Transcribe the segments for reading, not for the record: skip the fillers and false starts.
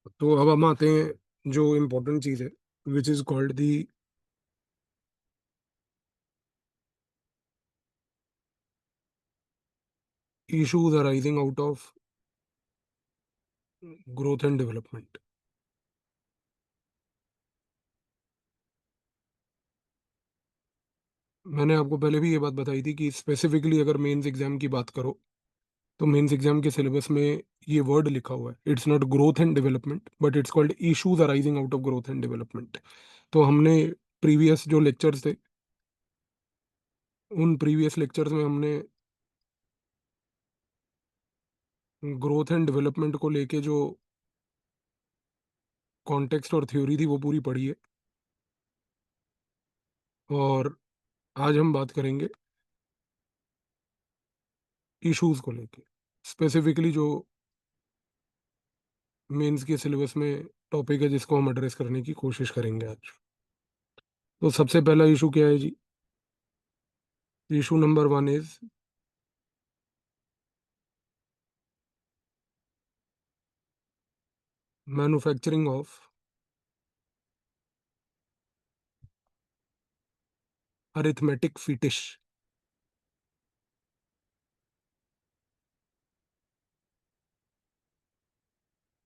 तो अब हम आते हैं जो इम्पोर्टेंट चीज़ है, which is called the issues arising out of growth and development. मैंने आपको पहले भी ये बात बताई थी कि स्पेसिफिकली अगर मेंस एग्जाम की बात करो तो मेंस एग्जाम के सिलेबस में ये वर्ड लिखा हुआ है, it's not growth and development but it's called issues arising out of growth and development. तो हमने प्रीवियस जो लेक्चर्स थे, उन प्रीवियस लेक्चर्स में हमने ग्रोथ एंड डेवलपमेंट को लेके जो कॉन्टेक्स्ट और थ्योरी थी वो पूरी पढ़ी है। और आज हम बात करेंगे इश्यूज को लेके, स्पेसिफिकली जो मेंस के सिलेबस में टॉपिक है जिसको हम एड्रेस करने की कोशिश करेंगे आज। तो सबसे पहला इशू क्या है जी? Issue number one is manufacturing of arithmetic fetish.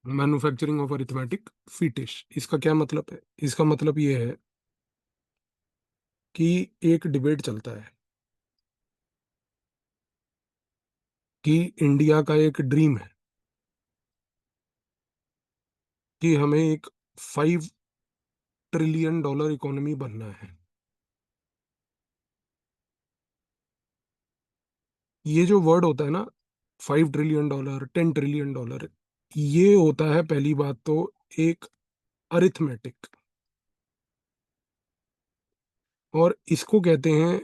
Manufacturing of arithmetic fetish, इसका क्या मतलब है? इसका मतलब ये है कि एक डिबेट चलता है कि इंडिया का एक ड्रीम है कि हमें एक 5 ट्रिलियन डॉलर इकोनॉमी बनना है। ये जो वर्ड होता है ना, 5 ट्रिलियन डॉलर, 10 ट्रिलियन डॉलर, ये होता है पहली बात तो एक अरिथमेटिक, और इसको कहते हैं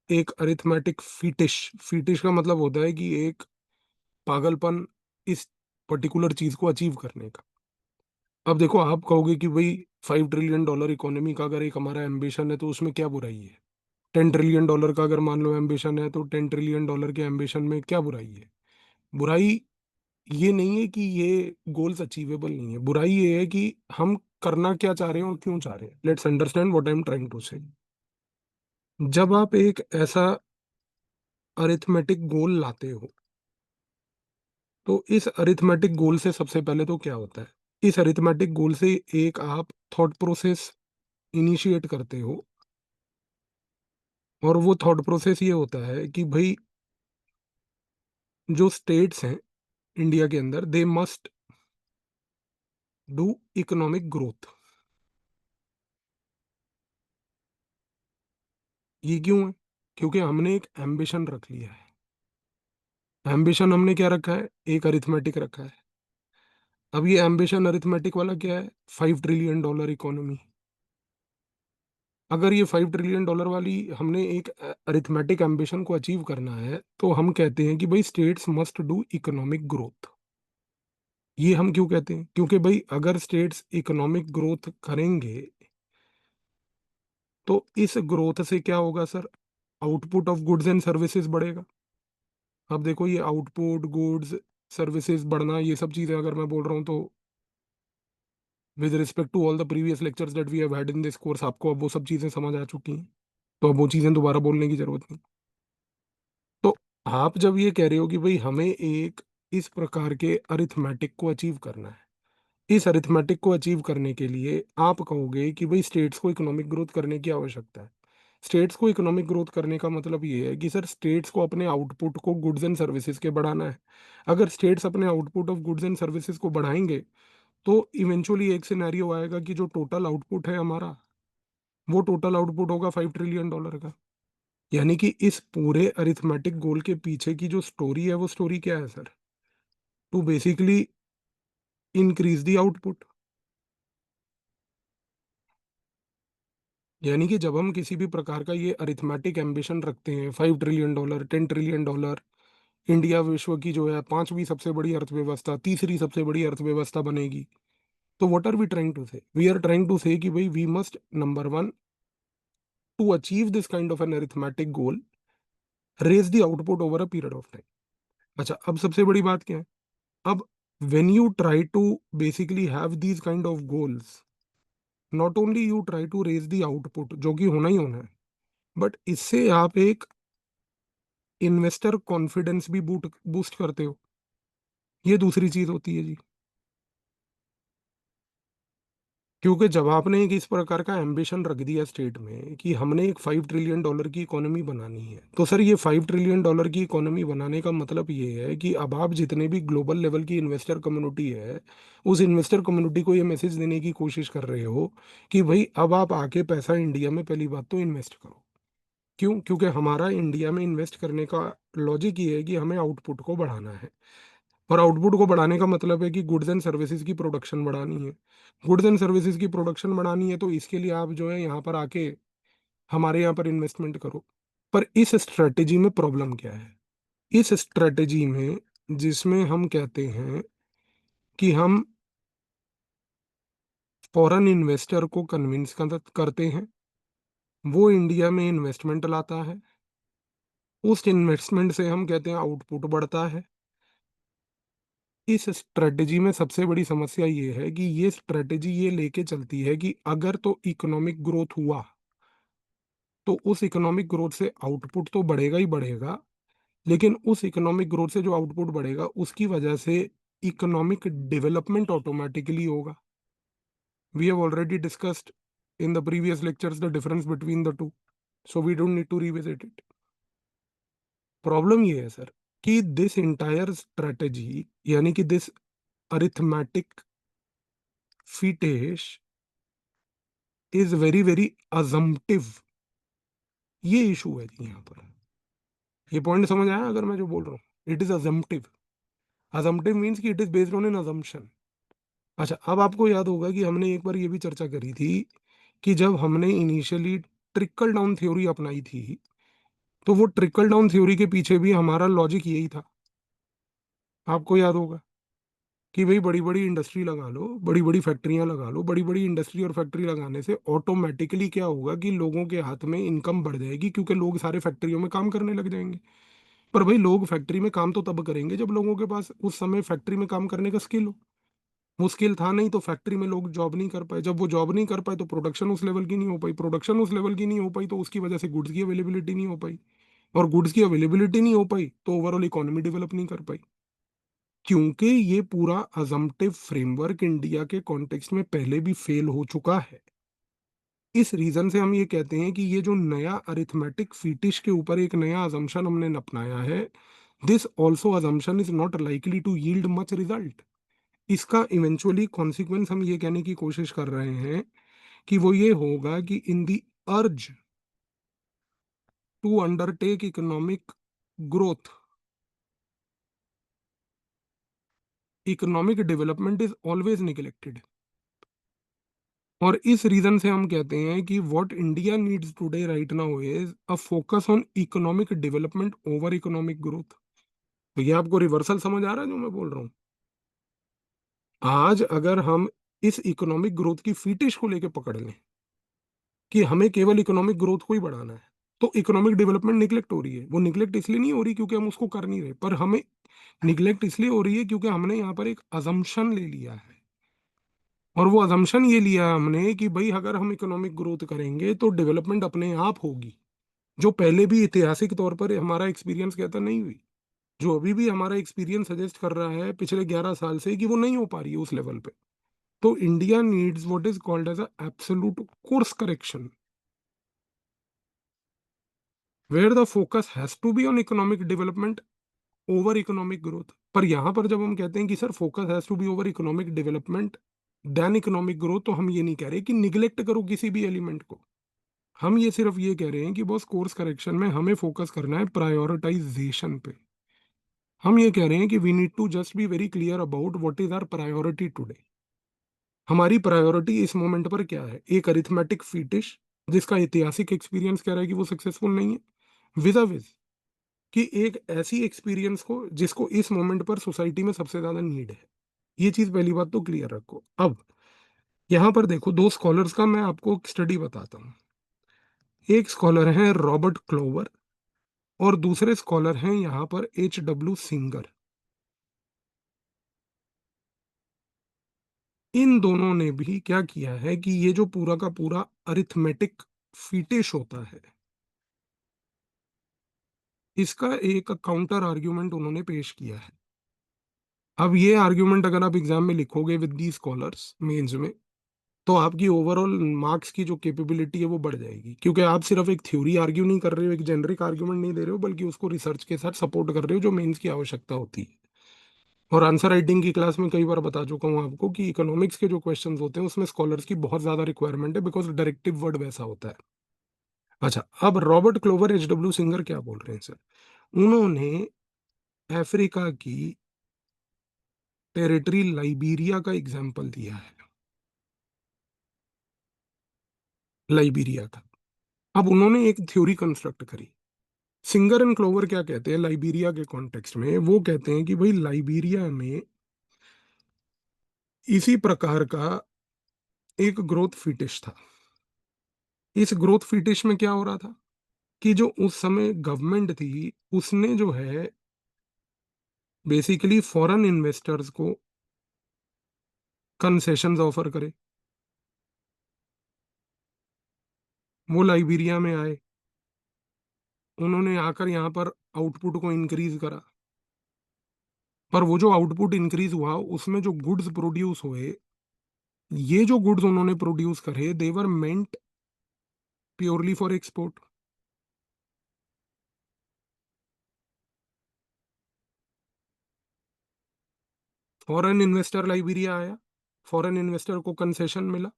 एक अरिथमेटिक फीटिश। फीटिश का मतलब होता है कि एक पागलपन इस पर्टिकुलर चीज को अचीव करने का। अब देखो, आप कहोगे कि भाई 5 ट्रिलियन डॉलर इकोनॉमी का अगर एक हमारा एम्बिशन है तो उसमें क्या बुराई है? 10 ट्रिलियन डॉलर का अगर मान लो एम्बिशन है तो 10 ट्रिलियन डॉलर के एम्बिशन में क्या बुराई है? बुराई ये नहीं है कि ये गोल्स अचीवेबल नहीं है, बुराई ये है कि हम करना क्या चाह रहे हैं और क्यों चाह रहे हैं। Let's understand what I am trying to say. जब आप एक ऐसा अरिथमेटिक गोल लाते हो तो इस अरिथमेटिक गोल से सबसे पहले तो क्या होता है? इस अरिथमेटिक गोल से एक आप थॉट प्रोसेस इनिशिएट करते हो, और वो थॉट प्रोसेस ये होता है कि भाई जो स्टेट्स हैं इंडिया के अंदर, they must do economic growth. ये क्यों है? क्योंकि हमने एक एम्बिशन रख लिया है। एम्बिशन हमने क्या रखा है? एक अरिथमेटिक रखा है। अब ये एम्बिशन अरिथमेटिक वाला क्या है? 5 ट्रिलियन डॉलर इकोनॉमी। अगर ये 5 ट्रिलियन डॉलर वाली हमने एक अरिथमेटिक एम्बिशन को अचीव करना है तो हम कहते हैं कि भाई states must do economic growth. ये हम क्यों कहते हैं? क्योंकि भाई अगर स्टेट्स इकोनॉमिक ग्रोथ करेंगे तो इस ग्रोथ से क्या होगा sir? Output of goods and services बढ़ेगा। अब देखो, ये आउटपुट, गुड्स, सर्विसेज बढ़ना, ये सब चीजें अगर मैं बोल रहा हूँ तो with respect to all the previous lectures that we have had in this course, आपको अब वो सब चीजें समझ आ चुकी हैं, तो अब वो चीजें दोबारा बोलने की जरूरत नहीं। तो आप जब ये कह रहे हो कि भाई हमें एक इस प्रकार के अरिथमेटिक को अचीव करना है, इस अरिथमेटिक को अचीव करने के लिए आप कहोगे कि भाई स्टेट्स को इकोनॉमिक ग्रोथ करने की आवश्यकता है। स्टेट्स को इकोनॉमिक ग्रोथ करने का मतलब ये है कि सर स्टेट्स को अपने आउटपुट को गुड्स एंड सर्विसेज के बढ़ाना है। अगर स्टेट्स अपने output of goods and services को बढ़ाएंगे तो इवेंचुअली एक सिनेरियो आएगा कि जो टोटल आउटपुट है हमारा, वो टोटल आउटपुट होगा 5 ट्रिलियन डॉलर का। यानी कि इस पूरे अरिथमेटिक गोल के पीछे की जो स्टोरी है वो स्टोरी क्या है sir? To basically increase the output. यानी कि जब हम किसी भी प्रकार का ये अरिथमेटिक एम्बिशन रखते हैं, 5 trillion dollar, 10 trillion dollar, India विश्व की जो है पांचवी सबसे बड़ी अर्थव्यवस्था, तीसरी सबसे बड़ी अर्थव्यवस्था बनेगी, तो what are we trying to say? We are trying to say कि भाई we must, number one, to achieve this kind of an arithmetic goal, raise the output over a period of time. अच्छा, अब सबसे बड़ी बात क्या है? अब when you try to basically have these kind of goals, not only you try to raise the output जो कि होना ही होना है, बट इससे आप एक इन्वेस्टर कॉन्फिडेंस भी बूस्ट करते हो। ये दूसरी चीज होती है जी। क्योंकि जब आपने एक इस प्रकार का एम्बिशन रख दिया स्टेट में कि हमने एक $5 ट्रिलियन की इकोनॉमी बनानी है, तो सर ये $5 ट्रिलियन की इकोनॉमी बनाने का मतलब ये है कि अब आप जितने भी ग्लोबल लेवल की इन्वेस्टर कम्युनिटी है, उस इन्वेस्टर कम्युनिटी को ये मैसेज देने की कोशिश कर रहे हो कि भाई अब आप आके पैसा इंडिया में पहली बात तो इन्वेस्ट करो। क्यों? क्योंकि हमारा इंडिया में इन्वेस्ट करने का लॉजिक ये है कि हमें आउटपुट को बढ़ाना है। और आउटपुट को बढ़ाने का मतलब है कि गुड्स एंड सर्विसेज की प्रोडक्शन बढ़ानी है। गुड्स एंड सर्विसेज की प्रोडक्शन बढ़ानी है तो इसके लिए आप जो है यहाँ पर आके हमारे यहाँ पर इन्वेस्टमेंट करो। पर इस स्ट्रेटेजी में प्रॉब्लम क्या है? इस स्ट्रेटेजी में जिसमें हम कहते हैं कि हम फॉरेन इन्वेस्टर को कन्विंस करते हैं, वो इंडिया में इन्वेस्टमेंट लाता है, उस इन्वेस्टमेंट से हम कहते हैं आउटपुट बढ़ता है। इस स्ट्रेटेजी में सबसे बड़ी समस्या ये है कि ये स्ट्रेटेजी ये लेके चलती है कि अगर तो इकोनॉमिक ग्रोथ हुआ तो उस इकोनॉमिक ग्रोथ से आउटपुट तो बढ़ेगा ही बढ़ेगा, लेकिन उस इकोनॉमिक ग्रोथ से जो आउटपुट बढ़ेगा उसकी वजह से इकोनॉमिक डेवलपमेंट ऑटोमेटिकली होगा। We have already discussed in the previous lectures the difference between the two, so we don't need to revisit it. Problem ये है सर कि दिस इंटायर स्ट्रेटेजी यानी कि this arithmetic fetish is very very assumptive. ये issue है जी यहाँ पर। ये पॉइंट समझ आया अगर मैं जो बोल रहा हूँ? It is assumptive. Assumptive means कि it is based on an assumption. अच्छा, अब आपको याद होगा कि हमने एक बार ये भी चर्चा करी थी कि जब हमने इनिशियली ट्रिकल डाउन थ्योरी अपनाई थी, तो वो ट्रिकल डाउन थ्योरी के पीछे भी हमारा लॉजिक यही था। आपको याद होगा कि भाई बड़ी बड़ी इंडस्ट्री लगा लो, बड़ी बड़ी फैक्ट्रियां लगा लो। बड़ी बड़ी इंडस्ट्री और फैक्ट्री लगाने से ऑटोमेटिकली क्या होगा कि लोगों के हाथ में इनकम बढ़ जाएगी, क्योंकि लोग सारे फैक्ट्रियों में काम करने लग जाएंगे। पर भाई लोग फैक्ट्री में काम तो तब करेंगे जब लोगों के पास उस समय फैक्ट्री में काम करने का स्किल हो। वो स्किल था नहीं तो फैक्ट्री में लोग जॉब नहीं कर पाए। जब वो जॉब नहीं कर पाए तो प्रोडक्शन उस लेवल की नहीं हो पाई। प्रोडक्शन उस लेवल की नहीं हो पाई तो उसकी वजह से गुड्स की अवेलेबिलिटी नहीं हो पाई। और गुड्स की अवेलेबिलिटी नहीं हो पाई तो ओवरऑल इकोनॉमी डेवलप नहीं कर पाई। क्योंकि ये पूरा अजम्पटिव फ्रेमवर्क इंडिया के कॉन्टेक्स्ट में पहले भी फेल हो चुका है। इस रीजन से हम ये कहते हैं कि ये जो नया अरिथमेटिक फीटिश के ऊपर एक नया अजम्पशन हमने अपनाया है, this also assumption is not likely to yield much result. इसका इवेंचुअली कॉन्सिक्वेंस हम ये कहने की कोशिश कर रहे हैं कि वो ये होगा कि in the urge to undertake economic growth, economic development is always neglected. और इस रीजन से हम कहते हैं कि what India needs today right now is a focus on economic development over economic growth. तो ये आपको रिवर्सल समझ आ रहा है जो मैं बोल रहा हूँ? आज अगर हम इस इकोनॉमिक ग्रोथ की फीटिश को लेकर पकड़ लें कि हमें केवल इकोनॉमिक ग्रोथ को ही बढ़ाना है, तो इकोनॉमिक डेवलपमेंट निगलेक्ट हो रही है। वो निगलेक्ट इसलिए नहीं हो रही क्योंकि हम उसको कर नहीं रहे, पर हमें निगलेक्ट इसलिए हो रही है क्योंकि हमने यहाँ पर एक अजम्पशन ले लिया है। और वो अजम्पशन ये लिया है हमने कि भाई अगर हम इकोनॉमिक ग्रोथ करेंगे तो डेवलपमेंट अपने आप होगी, जो पहले भी ऐतिहासिक तौर पर हमारा एक्सपीरियंस कहता नहीं हुई। जो अभी भी हमारा एक्सपीरियंस सजेस्ट कर रहा है पिछले 11 साल से कि वो नहीं हो पा रही है उस लेवल पे। तो India needs what is called as a absolute course correction, where the focus has to be on economic development over economic growth. पर यहां पर जब हम कहते हैं कि sir focus has to be over economic development then economic growth, तो हम ये नहीं कह रहे कि निगलेक्ट करो किसी भी एलिमेंट को। हम ये सिर्फ ये कह रहे हैं कि बॉस कोर्स करेक्शन में हमें फोकस करना है प्रायोरिटाइजेशन पे। हम ये कह रहे हैं कि we need to just be very clear about what is our priority today. हमारी प्रायोरिटी इस मोमेंट पर क्या है? एक अरिथमेटिक फीटिश जिसका ऐतिहासिक एक्सपीरियंस कह रहा है कि वो सक्सेसफुल नहीं है, विजा विज कि एक ऐसी एक्सपीरियंस को जिसको इस मोमेंट पर सोसाइटी में सबसे ज्यादा नीड है। ये चीज पहली बात तो क्लियर रखो। अब यहाँ पर देखो, दो स्कॉलर्स का मैं आपको स्टडी बताता हूँ। एक स्कॉलर हैं रॉबर्ट क्लोवर और दूसरे स्कॉलर हैं यहाँ पर H.W. सिंगर। इन दोनों ने भी क्या किया है कि ये जो पूरा का पूरा अरिथमेटिक फीटिश होता है, इसका एक काउंटर आर्ग्यूमेंट उन्होंने पेश किया है। अब ये आर्ग्यूमेंट अगर आप एग्जाम में लिखोगे विद दी स्कॉलर्स मेंस में, तो आपकी ओवरऑल मार्क्स की जो कैपेबिलिटी है वो बढ़ जाएगी, क्योंकि आप सिर्फ एक थ्योरी आर्ग्यू नहीं कर रहे हो, एक जेनरिक आर्ग्यूमेंट नहीं दे रहे हो, बल्कि उसको रिसर्च के साथ सपोर्ट कर रहे हो, जो मेंस की आवश्यकता होती है। और आंसर राइटिंग की क्लास में कई बार बता चुका हूँ आपको कि इकोनॉमिक्स के जो क्वेश्चंस होते हैं उसमें स्कॉलर्स की बहुत ज्यादा रिक्वायरमेंट है, बिकॉज डायरेक्टिव वर्ड वैसा होता है। अच्छा, अब Robert clover H W singer क्या बोल रहे हैं सर? उन्होंने अफ्रीका की टेरिटरी लाइबीरिया का एग्जाम्पल दिया है, लाइबीरिया का। अब उन्होंने एक थ्योरी कंस्ट्रक्ट करी। सिंगर एंड क्लोवर क्या कहते हैं लाइबीरिया के कॉन्टेक्स्ट में? वो कहते हैं कि भाई लाइबीरिया में इसी प्रकार का एक ग्रोथ फिटिश था। इस ग्रोथ फिटिश में क्या हो रहा था कि जो उस समय गवर्नमेंट थी, उसने जो है बेसिकली फॉरेन इन्वेस्टर्स को कंसेशंस ऑफर करे। वो लाइबीरिया में आए, उन्होंने आकर यहाँ पर आउटपुट को इंक्रीज करा। पर वो जो आउटपुट इंक्रीज हुआ उसमें जो गुड्स प्रोड्यूस हुए, ये जो गुड्स उन्होंने प्रोड्यूस करे, they were meant purely for export. Foreign investor Liberia आया, फॉरेन इन्वेस्टर को कंसेशन मिला,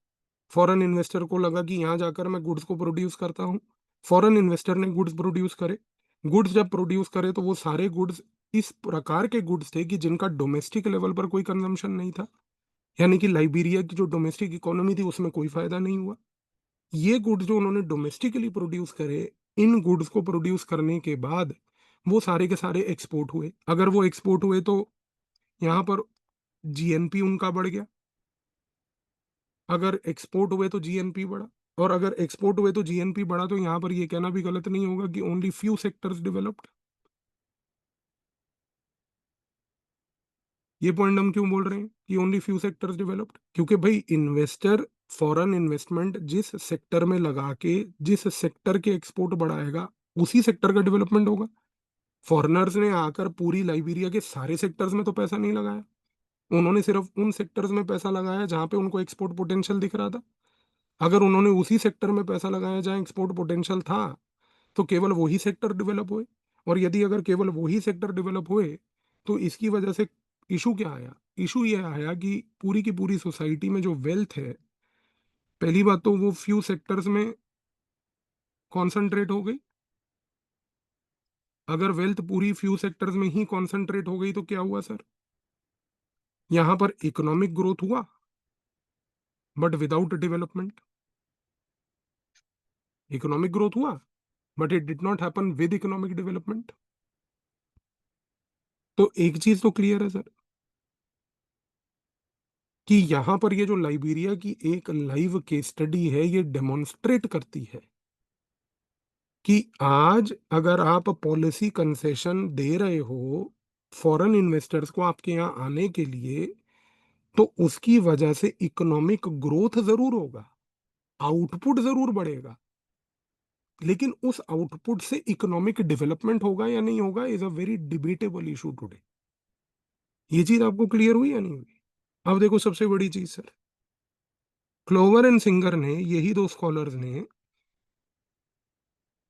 फॉरेन इन्वेस्टर को लगा कि यहाँ जाकर मैं गुड्स को प्रोड्यूस करता हूँ। फॉरेन इन्वेस्टर ने गुड्स प्रोड्यूस करे। गुड्स जब प्रोड्यूस करे तो वो सारे गुड्स इस प्रकार के गुड्स थे कि जिनका डोमेस्टिक लेवल पर कोई कंजम्पशन नहीं था, यानी कि लाइबेरिया की जो डोमेस्टिक इकोनॉमी थी उसमें कोई फायदा नहीं हुआ। ये गुड्स जो उन्होंने डोमेस्टिकली प्रोड्यूस करे, इन गुड्स को प्रोड्यूस करने के बाद वो सारे के सारे एक्सपोर्ट हुए। अगर वो एक्सपोर्ट हुए तो यहाँ पर जीएनपी उनका बढ़ गया। अगर एक्सपोर्ट हुए तो जीएनपी बढ़ा, और अगर एक्सपोर्ट हुए तो जीएनपी बढ़ा, तो यहाँ पर ये कहना भी गलत नहीं होगा कि ओनली फ्यू सेक्टर्स डेवलप्ड। ये पॉइंट हम क्यों बोल रहे हैं कि ओनली फ्यू सेक्टर्स डेवलप्ड? क्योंकि भाई इन्वेस्टर फॉरेन इन्वेस्टमेंट जिस सेक्टर में लगा के जिस सेक्टर के एक्सपोर्ट बढ़ाएगा, उसी सेक्टर का डेवलपमेंट होगा। फॉरेनर्स ने आकर पूरी लाइबेरिया के सारे सेक्टर्स में तो पैसा नहीं लगाया, उन्होंने सिर्फ उन सेक्टर्स में पैसा लगाया जहां पे उनको एक्सपोर्ट पोटेंशियल दिख रहा था। अगर उन्होंने उसी सेक्टर में पैसा लगाया जहां एक्सपोर्ट पोटेंशियल था, तो केवल वही सेक्टर डेवलप हुए। और यदि अगर केवल वही सेक्टर डेवलप हुए, तो इसकी वजह से इशू क्या आया? इशू ये आया कि पूरी की पूरी सोसाइटी में जो वेल्थ है, पहली बात तो वो फ्यू सेक्टर्स में कॉन्सेंट्रेट हो गई। अगर वेल्थ पूरी फ्यू सेक्टर्स में ही कॉन्सेंट्रेट हो गई तो क्या हुआ सर? यहां पर इकोनॉमिक ग्रोथ हुआ, but without development. Economic growth हुआ, but it did not happen with economic development. तो एक चीज तो क्लियर है सर कि यहां पर ये जो लाइबेरिया की एक लाइव केस स्टडी है, ये डेमोन्स्ट्रेट करती है कि आज अगर आप पॉलिसी कंसेशन दे रहे हो फॉरेन इन्वेस्टर्स को आपके यहाँ आने के लिए, तो उसकी वजह से इकोनॉमिक ग्रोथ जरूर होगा, आउटपुट जरूर बढ़ेगा, लेकिन उस आउटपुट से इकोनॉमिक डेवलपमेंट होगा या नहीं होगा is a very debatable issue today. ये चीज आपको क्लियर हुई या नहीं हुई? अब देखो सबसे बड़ी चीज सर, क्लोवर एंड सिंगर ने, यही दो स्कॉलर्स ने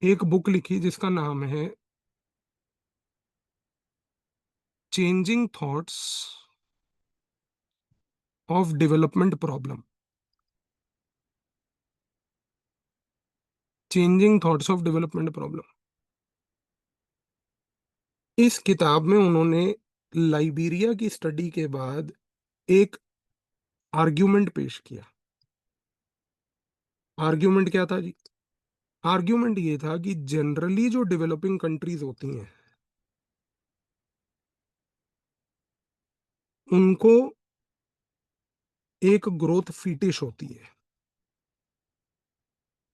एक बुक लिखी जिसका नाम है changing thoughts of development problem. Changing thoughts of development problem. इस किताब में उन्होंने लाइबेरिया की स्टडी के बाद एक आर्ग्यूमेंट पेश किया। आर्ग्यूमेंट क्या था जी? आर्ग्यूमेंट ये था कि जनरली जो डेवलपिंग कंट्रीज होती हैं, उनको एक ग्रोथ फीटिश होती है।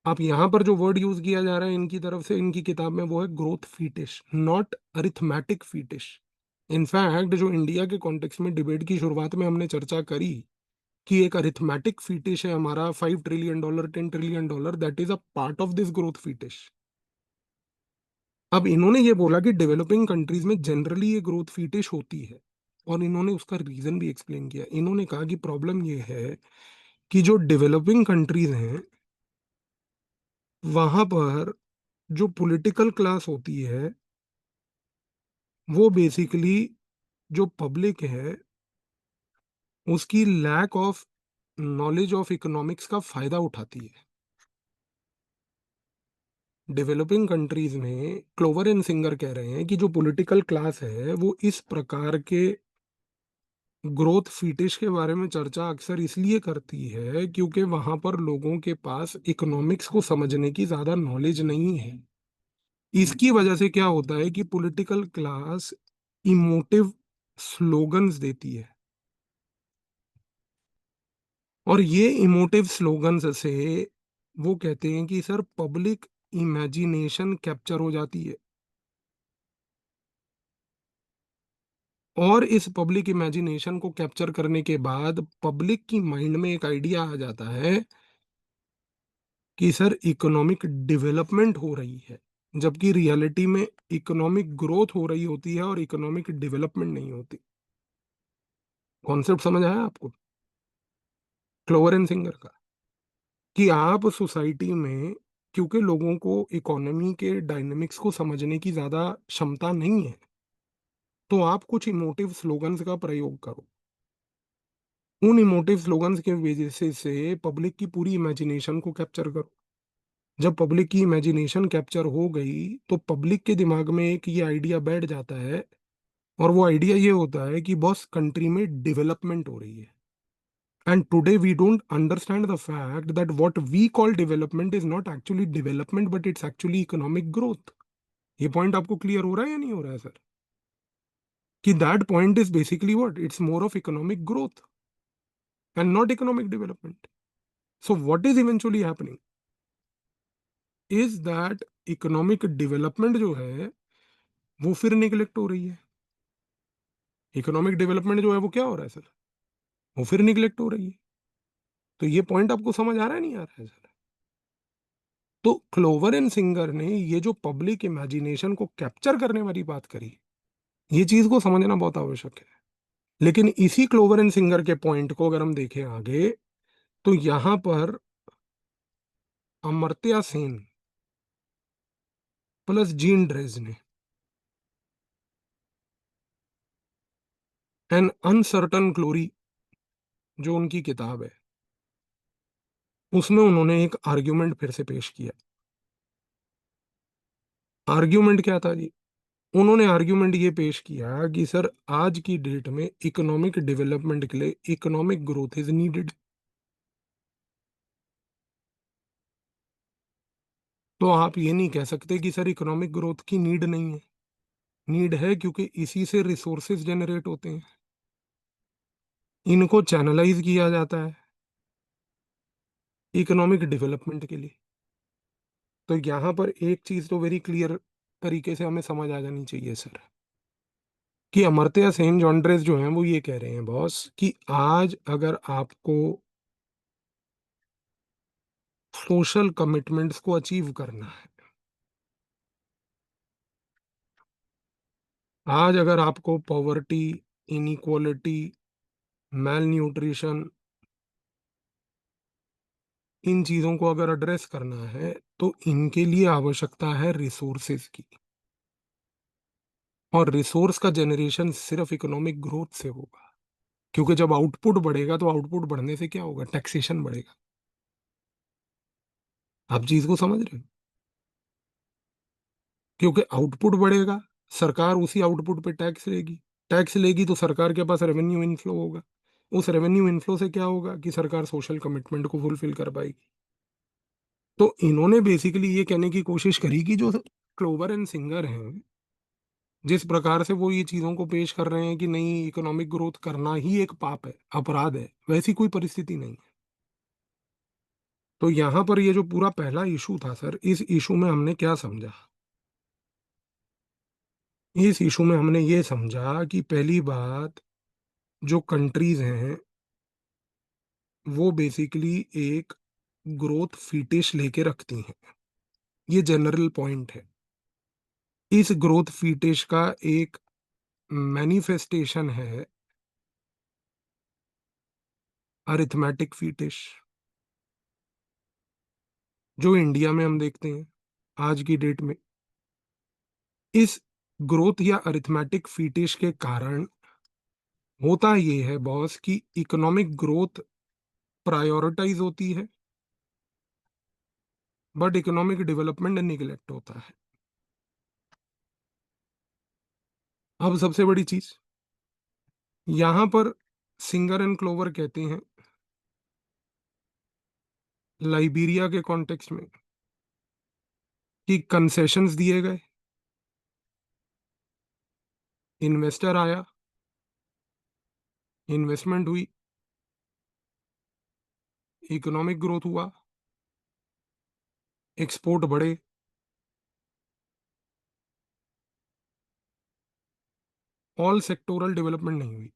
आप यहां पर जो वर्ड यूज किया जा रहा है इनकी तरफ से, इनकी किताब में, वो है ग्रोथ फीटिश, नॉट अरिथमेटिक फीटिश। इनफैक्ट जो इंडिया के कॉन्टेक्स्ट में डिबेट की शुरुआत में हमने चर्चा करी कि एक अरिथमेटिक फीटिश है हमारा $5 trillion $10 trillion, that is a part of this growth fetish. अब इन्होंने ये बोला कि डेवलपिंग कंट्रीज में जनरली ये ग्रोथ फीटिश होती है, और इन्होंने उसका रीजन भी एक्सप्लेन किया। इन्होंने कहा कि प्रॉब्लम ये है कि जो डेवलपिंग कंट्रीज हैं वहां पर जो पॉलिटिकल क्लास होती है वो बेसिकली जो पब्लिक है उसकी lack of knowledge of economics का फायदा उठाती है। डेवलपिंग कंट्रीज में क्लोवर एंड सिंगर कह रहे हैं कि जो पॉलिटिकल क्लास है वो इस प्रकार के ग्रोथ फीटिश के बारे में चर्चा अक्सर इसलिए करती है क्योंकि वहां पर लोगों के पास इकोनॉमिक्स को समझने की ज्यादा नॉलेज नहीं है। इसकी वजह से क्या होता है कि पॉलिटिकल क्लास इमोटिव स्लोगन्स देती है, और ये इमोटिव स्लोगन्स से वो कहते हैं कि सर पब्लिक इमेजिनेशन कैप्चर हो जाती है, और इस पब्लिक इमेजिनेशन को कैप्चर करने के बाद पब्लिक की माइंड में एक आइडिया आ जाता है कि सर इकोनॉमिक डेवलपमेंट हो रही है, जबकि रियलिटी में इकोनॉमिक ग्रोथ हो रही होती है और इकोनॉमिक डेवलपमेंट नहीं होती। कॉन्सेप्ट समझ आया आपको क्लोवर एंड सिंगर का? कि आप सोसाइटी में, क्योंकि लोगों को इकोनॉमी के डायनेमिक्स को समझने की ज्यादा क्षमता नहीं है, तो आप कुछ इमोटिव स्लोगन्स का प्रयोग करो। उन इमोटिव स्लोगन्स के वजह से पब्लिक की पूरी इमेजिनेशन को कैप्चर करो। जब पब्लिक की इमेजिनेशन कैप्चर हो गई तो पब्लिक के दिमाग में एक ये आइडिया बैठ जाता है, और वो आइडिया ये होता है कि बॉस कंट्री में डेवलपमेंट हो रही है। And today we don't understand the fact that what we call development is not actually development but it's actually economic growth. ये पॉइंट आपको क्लियर हो रहा है या नहीं हो रहा है सर? कि that point is basically what, it's more of economic growth and not economic development. So what is eventually happening is that economic development जो है वो फिर निगलेक्ट हो रही है। इकोनॉमिक डेवलपमेंट जो है वो क्या हो रहा है सर, वो फिर निगलेक्ट हो रही है। तो ये पॉइंट आपको समझ आ रहा है नहीं आ रहा है सर? तो क्लोवर एंड सिंगर ने ये जो पब्लिक इमेजिनेशन को कैप्चर करने वाली बात करी, ये चीज को समझना बहुत आवश्यक है। लेकिन इसी क्लोवर एंड सिंगर के पॉइंट को अगर हम देखें आगे, तो यहां पर Amartya Sen plus gene dredge ने एन अनसर्टन ग्लोरी, जो उनकी किताब है, उसमें उन्होंने एक आर्ग्यूमेंट फिर से पेश किया। आर्ग्यूमेंट क्या था जी? उन्होंने आर्ग्यूमेंट ये पेश किया कि सर आज की डेट में इकोनॉमिक डेवलपमेंट के लिए इकोनॉमिक ग्रोथ इज नीडेड। तो आप ये नहीं कह सकते कि सर इकोनॉमिक ग्रोथ की नीड नहीं है। नीड है, क्योंकि इसी से रिसोर्सेज जनरेट होते हैं, इनको चैनलाइज किया जाता है इकोनॉमिक डेवलपमेंट के लिए। तो यहाँ पर एक चीज तो वेरी क्लियर तरीके से हमें समझ आ जानी चाहिए सर, कि अमर्त्य सेन जॉन्ड्रेस जो हैं वो ये कह रहे हैं बॉस कि आज अगर आपको सोशल कमिटमेंट्स को अचीव करना है, आज अगर आपको पॉवर्टी, इनइक्वालिटी, मैल न्यूट्रिशन, इन चीजों को अगर एड्रेस करना है, तो इनके लिए आवश्यकता है रिसोर्सेज की, और रिसोर्स का जनरेशन सिर्फ इकोनॉमिक ग्रोथ से होगा। क्योंकि जब आउटपुट बढ़ेगा तो आउटपुट बढ़ने से क्या होगा, टैक्सेशन बढ़ेगा। आप चीज को समझ रहे हो? क्योंकि आउटपुट बढ़ेगा, सरकार उसी आउटपुट पे टैक्स लेगी, टैक्स लेगी तो सरकार के पास रेवेन्यू इनफ्लो होगा, उस रेवेन्यू इनफ्लो से क्या होगा कि सरकार सोशल कमिटमेंट को फुलफिल कर पाएगी। तो इन्होंने बेसिकली ये कहने की कोशिश करी कि जो क्लोवर एंड सिंगर हैं, जिस प्रकार से वो ये चीजों को पेश कर रहे हैं कि नहीं इकोनॉमिक ग्रोथ करना ही एक पाप है, अपराध है, वैसी कोई परिस्थिति नहीं है। तो यहाँ पर ये जो पूरा पहला इशू था सर, इस इशू में हमने क्या समझा? इस इशू में हमने ये समझा कि पहली बात, जो कंट्रीज हैं वो बेसिकली एक ग्रोथ फीटिश लेके रखती हैं। ये जनरल पॉइंट है। इस ग्रोथ फीटिश का एक मैनिफेस्टेशन है अरिथमेटिक फीटिश, जो इंडिया में हम देखते हैं आज की डेट में। इस ग्रोथ या अरिथमेटिक फीटिश के कारण होता ये है बॉस कि इकोनॉमिक ग्रोथ प्रायोरिटाइज होती है, बट इकोनॉमिक डेवलपमेंट निगलेक्ट होता है। अब सबसे बड़ी चीज यहां पर सिंगर एंड क्लोवर कहते हैं लाइबेरिया के कॉन्टेक्स्ट में कि कंसेशंस दिए गए, इन्वेस्टर आया, इन्वेस्टमेंट हुई, इकोनॉमिक ग्रोथ हुआ, एक्सपोर्ट बढ़े, ऑल सेक्टोरल डेवलपमेंट नहीं हुई।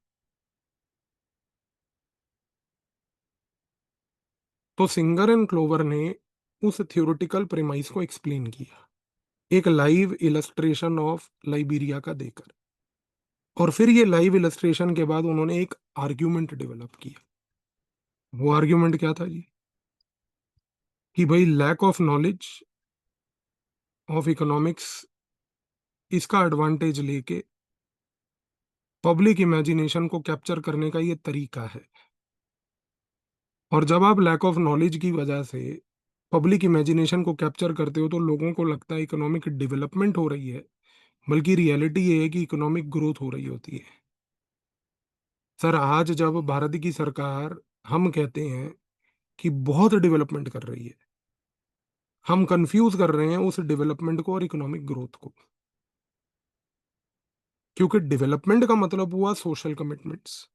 तो सिंगर एंड क्लोवर ने उस थ्योरेटिकल प्रेमाइस को एक्सप्लेन किया एक लाइव इलस्ट्रेशन ऑफ लाइबेरिया का देकर। और फिर ये लाइव इलस्ट्रेशन के बाद उन्होंने एक आर्ग्यूमेंट डेवलप किया। वो आर्ग्यूमेंट क्या था जी? कि भाई lack of knowledge of economics, इसका एडवांटेज लेके पब्लिक इमेजिनेशन को कैप्चर करने का ये तरीका है। और जब आप लैक ऑफ नॉलेज की वजह से पब्लिक इमेजिनेशन को कैप्चर करते हो तो लोगों को लगता है इकोनॉमिक डेवलपमेंट हो रही है, बल्कि रियलिटी ये है कि इकोनॉमिक ग्रोथ हो रही होती है। सर आज जब भारत की सरकार हम कहते हैं कि बहुत डेवलपमेंट कर रही है, हम कंफ्यूज कर रहे हैं उस डेवलपमेंट को और इकोनॉमिक ग्रोथ को। क्योंकि डेवलपमेंट का मतलब हुआ सोशल कमिटमेंट्स,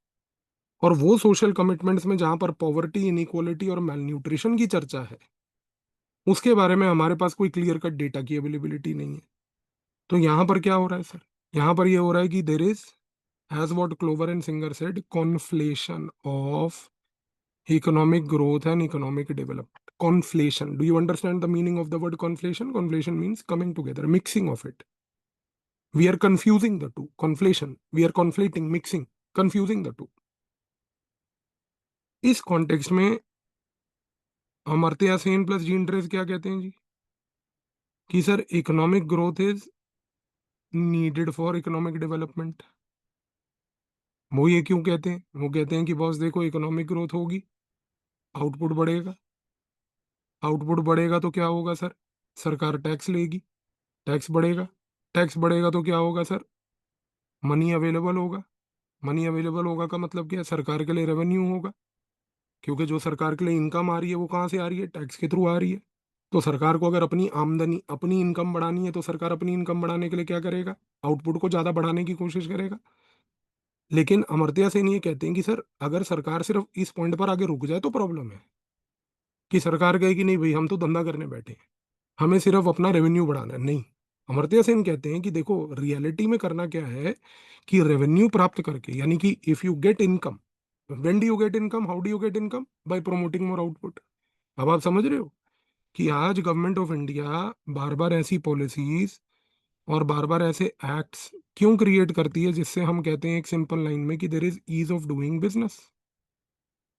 और वो सोशल कमिटमेंट्स में जहां पर पॉवर्टी, इनइक्वालिटी और मेल न्यूट्रिशन की चर्चा है, उसके बारे में हमारे पास कोई क्लियर कट डेटा की अवेलेबिलिटी नहीं है। तो यहां पर क्या हो रहा है सर? यहां पर ये हो रहा है कि there is, as what Clover and Singer said, conflation of economic growth and economic development. Conflation, do you understand the meaning of the word conflation? Conflation means coming together, mixing of it. We are confusing the two. Conflation, we are conflating, mixing, confusing the two. इस context में Amartya Sen plus gene trace क्या कहते हैं जी? कि sir economic growth is needed for economic development. वो ये क्यों कहते हैं? वो कहते हैं कि बॉस देखो, इकोनॉमिक ग्रोथ होगी, आउटपुट बढ़ेगा, आउटपुट बढ़ेगा तो क्या होगा सर? सरकार टैक्स लेगी, टैक्स बढ़ेगा, टैक्स बढ़ेगा तो क्या होगा सर? मनी अवेलेबल होगा, मनी अवेलेबल होगा का मतलब क्या है? सरकार के लिए रेवेन्यू होगा, क्योंकि जो सरकार के लिए इनकम आ रही है वो कहाँ से आ रही है? टैक्स के थ्रू आ रही है। तो सरकार को अगर अपनी आमदनी, अपनी इनकम बढ़ानी है तो सरकार अपनी इनकम बढ़ाने के लिए क्या करेगा? आउटपुट को ज्यादा बढ़ाने की कोशिश करेगा। लेकिन अमर्त्य सेन ये कहते हैं कि सर अगर सरकार सिर्फ इस पॉइंट पर आगे रुक जाए तो प्रॉब्लम है। कि सरकार कहे कि नहीं भाई, हम तो धंधा करने बैठे हैं, हमें सिर्फ अपना रेवेन्यू बढ़ाना है, नहीं। अमर्त्य सेन कहते हैं कि देखो, रियलिटी में करना क्या है कि रेवेन्यू प्राप्त करके, यानी कि if you get income, when do you get income, how do you get income? Bye promoting more output. अब आप समझ रहे हो कि आज गवर्नमेंट ऑफ इंडिया बार बार ऐसी पॉलिसीज और बार बार ऐसे एक्ट्स क्यों क्रिएट करती है जिससे हम कहते हैं एक सिंपल लाइन में कि there is ease of doing business.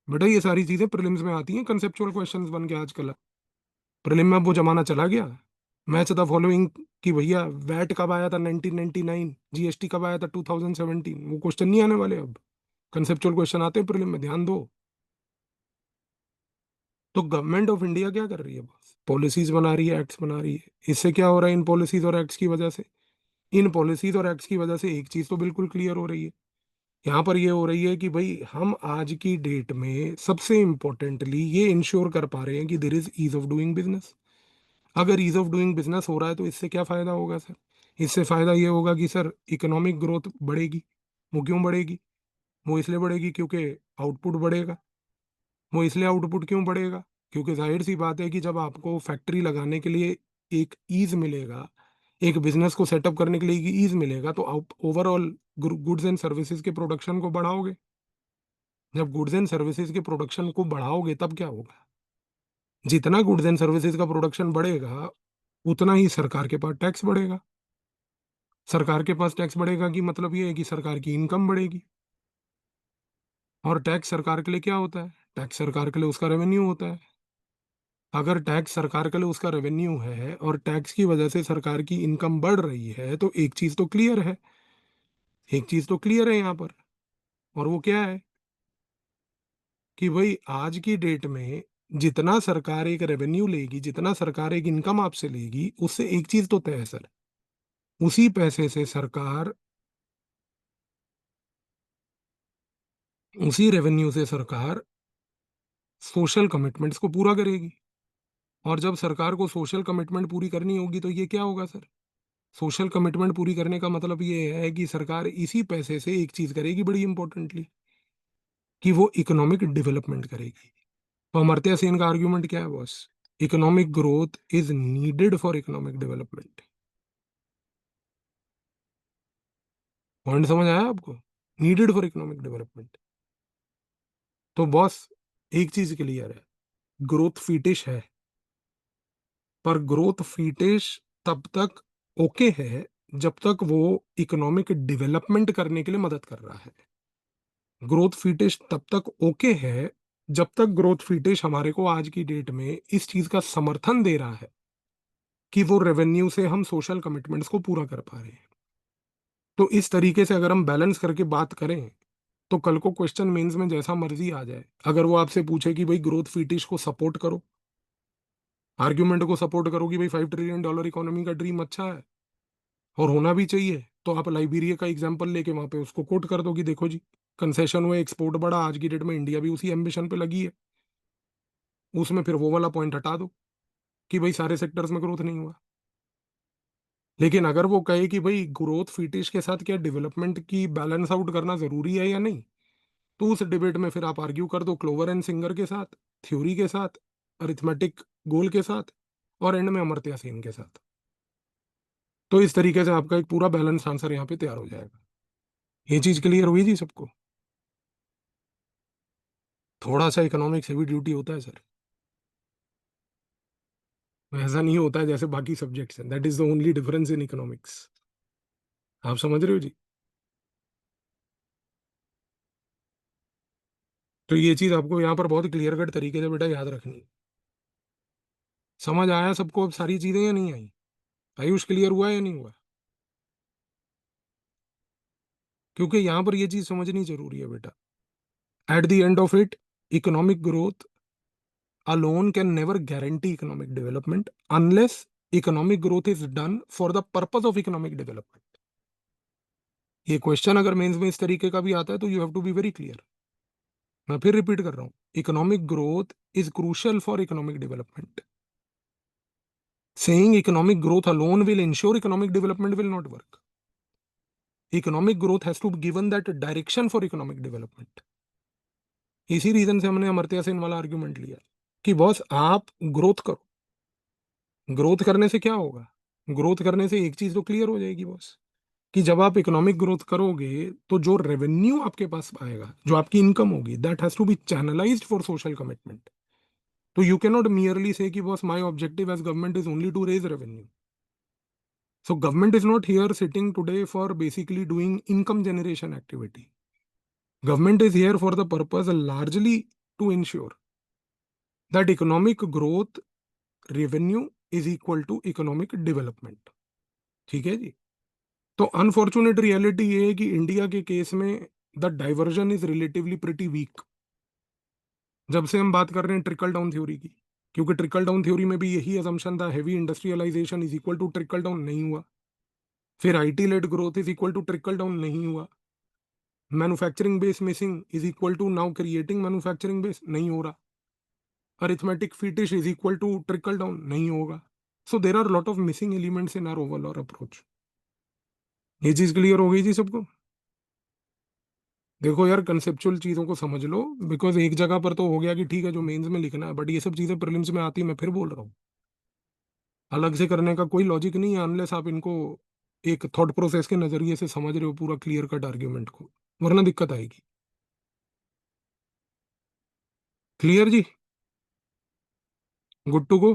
बेटा ये सारी चीजें प्रीलिम्स में आती हैं, कंसेप्चुअल क्वेश्चंस बन के आजकल। प्रीलिम में अब वो जमाना चला गया। मैच द फॉलोइंग कि भैया वैट कब आया था 1999, जीएसटी कब आया था 2017, वो क्वेश्चन नहीं आने वाले अब। कंसेप्चुअल क्वेश्चन आते हैं प्रीलिम में, ध्यान दो। तो गवर्नमेंट ऑफ इंडिया क्या कर रही है? बस पॉलिसीज बना रही है, एक्ट्स बना रही है। इससे क्या हो रहा है? इन पॉलिसीज और एक्ट्स की वजह से, इन पॉलिसीज और एक्ट्स की वजह से एक चीज तो बिल्कुल क्लियर हो रही है। यहाँ पर ये हो रही है कि भाई हम आज की डेट में सबसे इंपॉर्टेंटली ये इंश्योर कर पा रहे हैं कि there is ease of doing business. अगर ईज ऑफ डूइंग बिजनेस हो रहा है तो इससे क्या फायदा होगा सर? इससे फायदा ये होगा कि सर इकोनॉमिक ग्रोथ बढ़ेगी। वो क्यों बढ़ेगी? वो इसलिए बढ़ेगी क्योंकि आउटपुट बढ़ेगा। वो इसलिए आउटपुट क्यों बढ़ेगा? क्योंकि जाहिर सी बात है कि जब आपको फैक्ट्री लगाने के लिए एक ईज मिलेगा, एक बिजनेस को सेटअप करने के लिए ईज मिलेगा, तो आप ओवरऑल गुड्स एंड सर्विसेज के प्रोडक्शन को बढ़ाओगे। जब गुड्स एंड सर्विसेज के प्रोडक्शन को बढ़ाओगे तब क्या होगा? जितना गुड्स एंड सर्विसेज का प्रोडक्शन बढ़ेगा उतना ही सरकार के पास टैक्स बढ़ेगा। सरकार के पास टैक्स बढ़ेगा की मतलब ये है कि सरकार की इनकम बढ़ेगी। और टैक्स सरकार के लिए क्या होता है? टैक्स सरकार के लिए उसका रेवेन्यू होता है। अगर टैक्स सरकार के लिए उसका रेवेन्यू है और टैक्स की वजह से सरकार की इनकम बढ़ रही है तो एक चीज तो क्लियर है। एक चीज तो क्लियर है यहाँ पर। और वो क्या है? कि भाई आज की डेट में जितना सरकार एक रेवेन्यू लेगी, जितना सरकार एक इनकम आपसे लेगी, उससे एक चीज तो तय है सर। उसी पैसे से सरकार, उसी रेवेन्यू से सरकार सोशल कमिटमेंट्स को पूरा करेगी। और जब सरकार को सोशल कमिटमेंट पूरी करनी होगी तो ये क्या होगा सर? सोशल कमिटमेंट पूरी करने का मतलब ये है कि सरकार इसी पैसे से एक चीज करेगी बड़ी इंपॉर्टेंटली, कि वो इकोनॉमिक डेवलपमेंट करेगी। तो अमर्त्य सेन का आर्ग्यूमेंट क्या है boss? Economic growth is needed for economic development. Point समझ आया आपको? Needed for economic development. तो बॉस एक चीज क्लियर है, ग्रोथ फीटिश है, पर ग्रोथ फीटिश तब तक ओके है जब तक वो इकोनॉमिक डेवलपमेंट करने के लिए मदद कर रहा है। ग्रोथ फीटिश तब तक ओके है जब तक ग्रोथ फीटिश हमारे को आज की डेट में इस चीज का समर्थन दे रहा है कि वो रेवेन्यू से हम सोशल कमिटमेंट्स को पूरा कर पा रहे हैं। तो इस तरीके से अगर हम बैलेंस करके बात करें तो कल को क्वेश्चन मेंस में जैसा मर्जी आ जाए, अगर वो आपसे पूछे कि भाई ग्रोथ फीटिश को सपोर्ट करो, आर्ग्यूमेंट को सपोर्ट करो कि भाई $5 ट्रिलियन इकोनॉमी का ड्रीम अच्छा है और होना भी चाहिए, तो आप लाइबेरिया का एग्जांपल लेके वहां पे उसको कोट कर दो कि देखो जी, कंसेशन हुए, एक्सपोर्ट बढ़ा, आज की डेट में इंडिया भी उसी एम्बिशन पे लगी है। उसमें फिर वो वाला पॉइंट हटा दो कि भाई सारे सेक्टर्स में ग्रोथ नहीं हुआ। लेकिन अगर वो कहे कि भाई ग्रोथ फीटिश के साथ क्या डेवलपमेंट की बैलेंस आउट करना जरूरी है या नहीं, तो उस डिबेट में फिर आप आर्ग्यू कर दो क्लोवर एंड सिंगर के साथ, थ्योरी के साथ, अरिथमेटिक गोल के साथ, और एंड में अमर्त्य सेन के साथ। तो इस तरीके से आपका एक पूरा बैलेंस आंसर यहाँ पे तैयार हो जाएगा। ये चीज क्लियर हुई जी सबको? थोड़ा सा इकोनॉमिक्स हेवी ड्यूटी होता है सर। ऐसा नहीं होता है जैसे बाकी सब्जेक्ट्स हैं, that is the only difference in economics. आप समझ रहे हो जी? तो ये चीज आपको यहाँ पर बहुत क्लियर कट तरीके से बेटा याद रखनी है। समझ आया सबको अब सारी चीजें या नहीं आई? आयुष क्लियर हुआ या नहीं हुआ? क्योंकि यहाँ पर ये चीज समझनी जरूरी है बेटा। At the end of it, economic growth alone can never guarantee economic development unless economic growth is done for the purpose of economic development. ये क्वेश्चन अगर मेंस में इस तरीके का भी आता है तो you have to be very clear. मैं फिर रिपीट कर रहा हूं, economic growth is crucial for economic development. Saying economic growth alone will ensure economic development will not work. Economic growth has to be given that direction for economic development. इसी reason से हमने अमर्त्य सेन वाला argument लिया कि boss आप growth करो। Growth करने से क्या होगा? ग्रोथ करने से एक चीज तो क्लियर हो जाएगी बॉस, कि जब आप इकोनॉमिक ग्रोथ करोगे तो जो रेवेन्यू आपके पास आएगा, जो आपकी इनकम होगी, that has to be channelized for social commitment. तो you can not merely say that boss my objective as government is only to raise revenue. So government is not here sitting today for basically doing income generation activity. Government is here for the purpose largely to ensure that economic growth, revenue is equal to economic development. ठीक है जी? तो unfortunate reality ये है कि India के case में the divergence is relatively pretty weak. जब से हम बात कर रहे हैं ट्रिकल डाउन थ्योरी की, क्योंकि ट्रिकल डाउन थ्योरी में भी यही असम्पशन था, heavy industrialisation is equal to trickle down, नहीं हुआ। फिर IT led growth is equal to trickle down, नहीं हुआ। Manufacturing base missing is equal to now creating manufacturing base, नहीं हो रहा। Arithmetic fetish is equal to trickle down, नहीं होगा। So there are lot of missing elements in our overall approach. ये चीज clear हो गई जी सबको? देखो यार, कंसेप्चुअल चीजों को समझ लो, बिकॉज एक जगह पर तो हो गया कि ठीक है जो मेंस में लिखना है, बट ये सब चीजें प्रीलिम्स में आती है, मैं फिर बोल रहा हूँ। अलग से करने का कोई लॉजिक नहीं है अनलेस आप इनको एक थॉट प्रोसेस के नजरिए से समझ रहे हो पूरा क्लियर कट आर्ग्यूमेंट को, वरना दिक्कत आएगी। क्लियर जी? Good to go?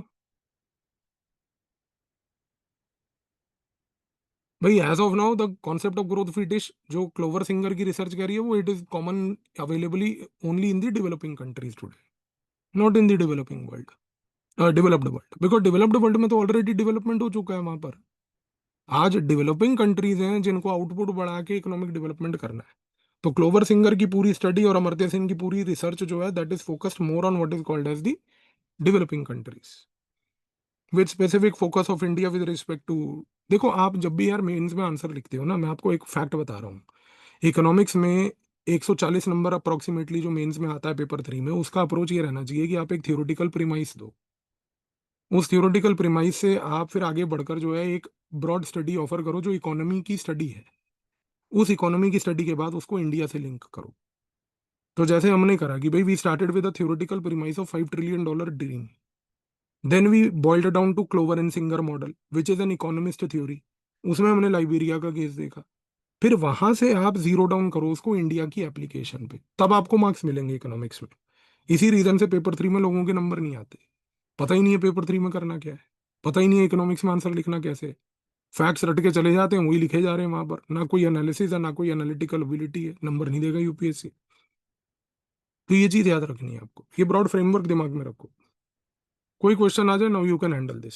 भाई as of now the concept of growth fetish जो क्लोवर सिंगर की रिसर्च करी है वो it is common availably only in the developing countries today, not in the developing world, developed world, because developed world में तो already development हो चुका है वहां पर। आज डेवलपिंग कंट्रीज हैं जिनको आउटपुट बढ़ा के इकोनॉमिक डेवलपमेंट करना है। तो क्लोवर सिंगर की पूरी स्टडी और अमर्त्य सेन की पूरी रिसर्च जो है that is focused more on what is called as the developing countries with specific focus of India with respect to. देखो आप जब भी यार मेंस में आंसर लिखते हो ना, मैं आपको एक फैक्ट बता रहा हूँ। इकोनॉमिक्स में 140 नंबर अप्रोक्सीमेटली जो मेंस में आता है पेपर 3 में, उसका अप्रोच ये रहना चाहिए कि आप एक थियोरेटिकल प्रीमाइस दो। उस थियोरेटिकल प्रीमाइस से आप फिर आगे बढ़कर जो है एक ब्रॉड स्टडी ऑफर करो जो इकोनॉमी की स्टडी है। उस इकोनॉमी की स्टडी के बाद उसको इंडिया से लिंक करो। तो जैसे हमने करा कि भाई we started with a theoretical premise of $5 trillion dream, then we boiled down to Clover and Singer model which is an economist theory. उसमें हमने लाइबेरिया का केस देखा। फिर वहां से आप जीरो डाउन करो उसको इंडिया की एप्लीकेशन पे, तब आपको मार्क्स मिलेंगे इकोनॉमिक्स में। इसी रीजन से पेपर 3 में लोगों के नंबर नहीं आते। पता ही नहीं है पेपर 3 में करना क्या है, पता ही नहीं है इकोनॉमिक्स में आंसर लिखना कैसे है। फैक्ट्स रट के चले जाते हैं, वही लिखे जा रहे हैं वहां पर, ना कोई एनालिसिस है ना कोई एनालिटिकल एबिलिटी है, नंबर नहीं देगा यूपीएससी। तो ये चीज याद रखनी है आपको, ये ब्रॉड फ्रेमवर्क दिमाग में रखो। कोई क्वेश्चन आ जाए, now you can handle this.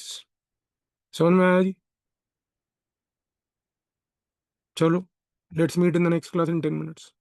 समझ में आया जी? चलो, let's meet in the next class in 10 minutes.